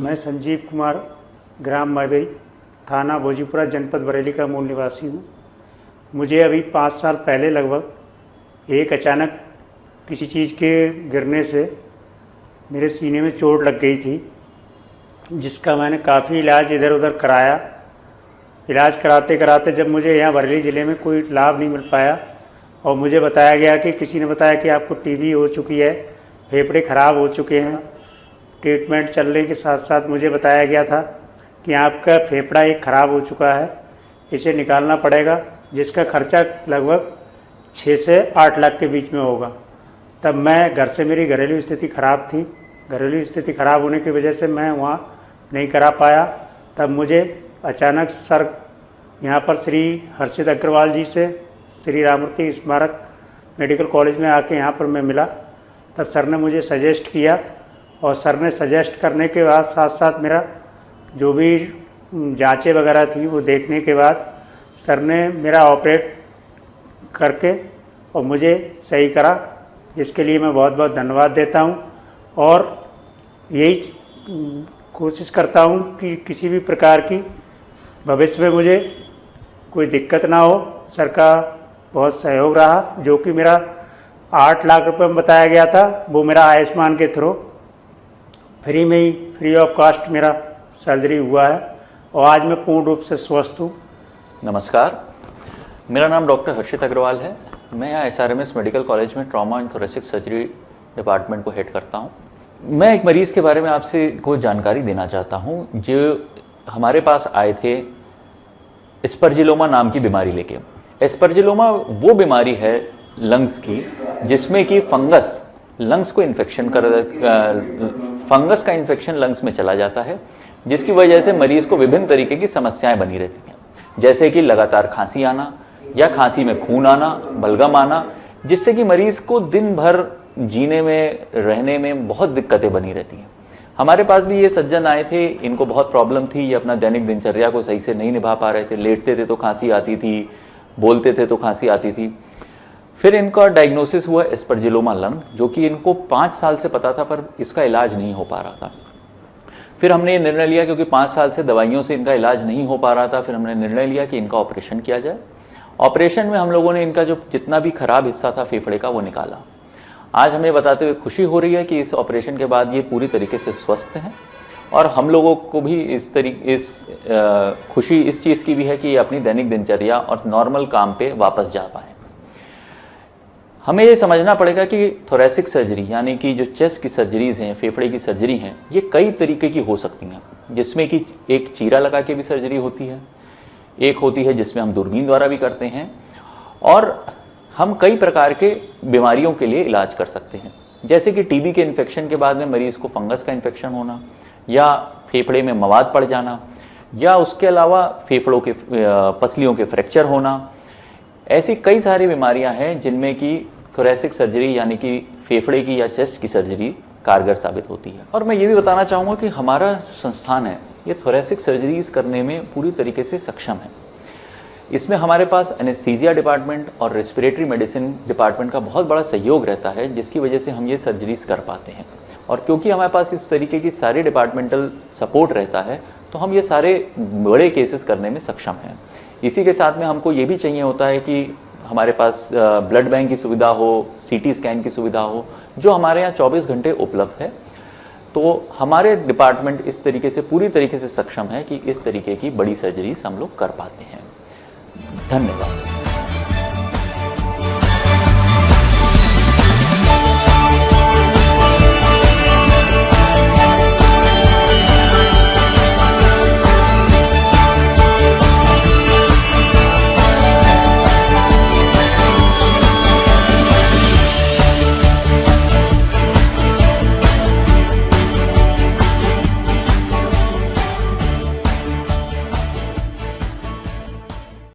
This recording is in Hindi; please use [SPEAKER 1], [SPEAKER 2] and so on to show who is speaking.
[SPEAKER 1] मैं संजीव कुमार, ग्राम मैबई, थाना भोजीपुरा, जनपद बरेली का मूल निवासी हूँ। मुझे अभी 5 साल पहले लगभग एक अचानक किसी चीज़ के गिरने से मेरे सीने में चोट लग गई थी, जिसका मैंने काफ़ी इलाज इधर उधर कराया। इलाज कराते कराते जब मुझे यहाँ बरेली ज़िले में कोई लाभ नहीं मिल पाया और मुझे बताया गया कि किसी ने बताया कि आपको टीबी हो चुकी है, फेफड़े ख़राब हो चुके हैं। ट्रीटमेंट चलने के साथ साथ मुझे बताया गया था कि आपका फेफड़ा एक ख़राब हो चुका है, इसे निकालना पड़ेगा, जिसका खर्चा लगभग 6 से 8 लाख के बीच में होगा। तब मैं घर से, मेरी घरेलू स्थिति ख़राब थी। घरेलू स्थिति ख़राब होने की वजह से मैं वहाँ नहीं करा पाया। तब मुझे अचानक सर यहाँ पर श्री हर्षित अग्रवाल जी से श्री राममूर्ति स्मारक मेडिकल कॉलेज में आके यहाँ पर मैं मिला। तब सर ने मुझे सजेस्ट किया और सर ने सजेस्ट करने के बाद साथ साथ मेरा जो भी जांचें वगैरह थी वो देखने के बाद सर ने मेरा ऑपरेट करके और मुझे सही करा, जिसके लिए मैं बहुत बहुत धन्यवाद देता हूँ। और यही कोशिश करता हूँ कि किसी भी प्रकार की भविष्य में मुझे कोई दिक्कत ना हो। सर का बहुत सहयोग रहा, जो कि मेरा 8 लाख रुपए में बताया गया था, वो मेरा आयुष्मान के थ्रू फ्री में ही, फ्री ऑफ कॉस्ट मेरा सर्जरी हुआ है और आज मैं पूर्ण रूप से स्वस्थ हूँ।
[SPEAKER 2] नमस्कार, मेरा नाम डॉक्टर हर्षित अग्रवाल है। मैं यहाँ SRMS मेडिकल कॉलेज में trauma and thoracic surgery department को हेड करता हूँ। मैं एक मरीज़ के बारे में आपसे कोई जानकारी देना चाहता हूँ जो हमारे पास आए थे एस्परजिलोमा नाम की बीमारी लेके। एस्परजिलोमा वो बीमारी है लंग्स की जिसमें कि फंगस लंग्स को इन्फेक्शन फंगस का इन्फेक्शन लंग्स में चला जाता है, जिसकी वजह से मरीज को विभिन्न तरीके की समस्याएं बनी रहती हैं, जैसे कि लगातार खांसी आना या खांसी में खून आना, बलगम आना, जिससे कि मरीज को दिन भर जीने में, रहने में बहुत दिक्कतें बनी रहती हैं। हमारे पास भी ये सज्जन आए थे, इनको बहुत प्रॉब्लम थी, ये अपना दैनिक दिनचर्या को सही से नहीं निभा पा रहे थे। लेटते थे तो खांसी आती थी, बोलते थे तो खांसी आती थी। फिर इनका डायग्नोसिस हुआ एस्परजिलोमा लंग, जो कि इनको 5 साल से पता था पर इसका इलाज नहीं हो पा रहा था। फिर हमने ये निर्णय लिया, क्योंकि 5 साल से दवाइयों से इनका इलाज नहीं हो पा रहा था, फिर हमने निर्णय लिया कि इनका ऑपरेशन किया जाए। ऑपरेशन में हम लोगों ने इनका जो जितना भी खराब हिस्सा था फेफड़े का वो निकाला। आज हमें बताते हुए खुशी हो रही है कि इस ऑपरेशन के बाद ये पूरी तरीके से स्वस्थ हैं और हम लोगों को भी खुशी इस चीज़ की भी है कि ये अपनी दैनिक दिनचर्या और नॉर्मल काम पे वापस जा पाए। हमें ये समझना पड़ेगा कि थोरेसिक सर्जरी यानी कि जो चेस्ट की सर्जरीज हैं, फेफड़े की सर्जरी हैं, ये कई तरीके की हो सकती हैं, जिसमें कि एक चीरा लगा के भी सर्जरी होती है, एक होती है जिसमें हम दूरबीन द्वारा भी करते हैं, और हम कई प्रकार के बीमारियों के लिए इलाज कर सकते हैं, जैसे कि टीबी के इन्फेक्शन के बाद में मरीज को फंगस का इन्फेक्शन होना या फेफड़े में मवाद पड़ जाना, या उसके अलावा फेफड़ों के पसलियों के फ्रैक्चर होना। ऐसी कई सारी बीमारियां हैं जिनमें कि थोरेसिक सर्जरी यानी कि फेफड़े की या चेस्ट की सर्जरी कारगर साबित होती है। और मैं ये भी बताना चाहूँगा कि हमारा संस्थान है ये थोरेसिक सर्जरीज करने में पूरी तरीके से सक्षम है। इसमें हमारे पास एनेस्थीसिया डिपार्टमेंट और रेस्पिरेटरी मेडिसिन डिपार्टमेंट का बहुत बड़ा सहयोग रहता है, जिसकी वजह से हम ये सर्जरीज कर पाते हैं। और क्योंकि हमारे पास इस तरीके की सारी डिपार्टमेंटल सपोर्ट रहता है, तो हम ये सारे बड़े केसेस करने में सक्षम हैं। इसी के साथ में हमको ये भी चाहिए होता है कि हमारे पास ब्लड बैंक की सुविधा हो, CT स्कैन की सुविधा हो, जो हमारे यहाँ 24 घंटे उपलब्ध है। तो हमारे डिपार्टमेंट इस तरीके से पूरी तरीके से सक्षम है कि इस तरीके की बड़ी सर्जरीज हम लोग कर पाते हैं। धन्यवाद।